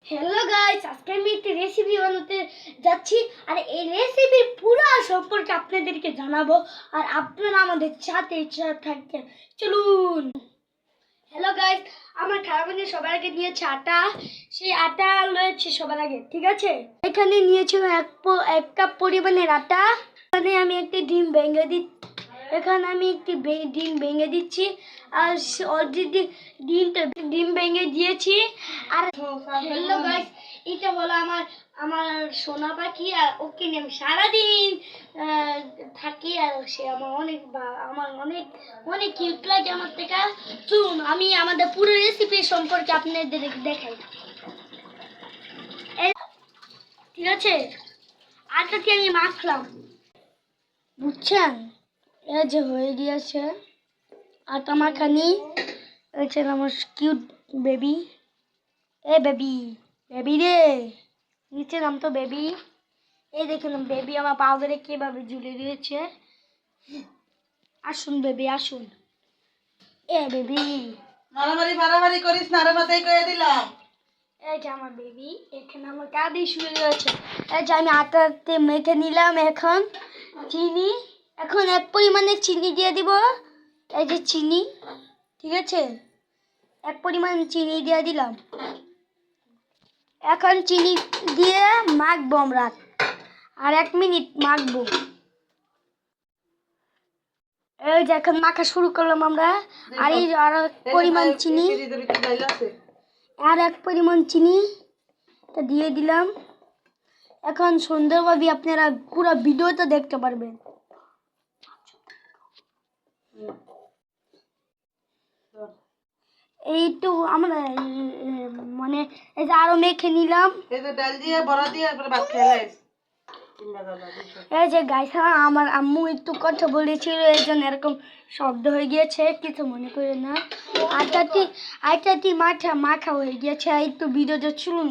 Hello guys, আজকে আমি একটা রেসিপি বানাতে যাচ্ছি আর এই রেসিপির পুরো সম্পর্কে আপনাদেরকে জানাবো আর আপনারা আমাদের সাথে থাকবেন। চলুন। হ্যালো গাইস, আমার খাবারে সবার আগে নিয়েছে আটা। সেই আটা লয়েছে সবার আগে, ঠিক আছে? এখানে নিয়েছি এক কাপ পরিমাণের আটা। এখানে আমি একটি ডিম ভেঙে দিচ্ছি। এখানে আমি একটি ডিম ভেঙে দিচ্ছি আর অলরেডি ডিম ভেঙে দিয়েছি। আর হ্যালো গাইস, এটা হলো আমার আমার সোনা পাখি আর ওকে নিয়ে আমি সারাদিন থাকি আর সে আমার অনেক অনেক কিউট লাগে আমার থেকে। চলুন আমি আমাদের পুরো রেসিপি সম্পর্কে আপনাদের দেখাই। ঠিক আছে, আটাকে আমি মাখলাম, বুঝছেন? এই যে হয়ে গিয়েছে আটা মাখানি। হয়েছে আমার কিউট বেবি। এ বেবি, বেবি রে, নিচে নাম তো বেবি। এই দেখুন বেবি আমার পা ধরে কিভাবে ঝুলে দিয়েছে। আসুন বেবি, আসুন। এ বেবি, মারামারি করিস না, রে মাথায় কয়ে দিলাম। এই যে আমার বেবি এখানে আমার কাঁধে শুয়ে রয়েছে। এই যে আমি আটাতে মেখে নিলাম। এখন চিনি, এখন এক পরিমাণে চিনি দিয়ে দিব। এই যে চিনি, ঠিক আছে, এক পরিমাণ চিনি দিয়ে দিলাম। এখন চিনি দিয়ে মাখবো আমরা আর 1 মিনিট মাখবো। এই যে এখন মাখা শুরু করলাম আমরা। আর এই আর এক পরিমাণ চিনি, আর এক পরিমাণ চিনি তা দিয়ে দিলাম। এখন সুন্দরভাবে আপনারা পুরো ভিডিওটা দেখতে পারবেন। এইটু আমরা মানে এই যে আরো মেখে নিলাম। এই যে ডাল দিয়ে বড়া দিয়ে একবার ভাত খেলাইস। এই যে গাইস, আমার আম্মু একটু কথা বলেছিল, এই জন্য এরকম শব্দ হয়ে গিয়েছে, কিছু মনে করে না। আটাটি মাখা হয়ে গিয়েছে। একটু ভিডিওটা চলুন।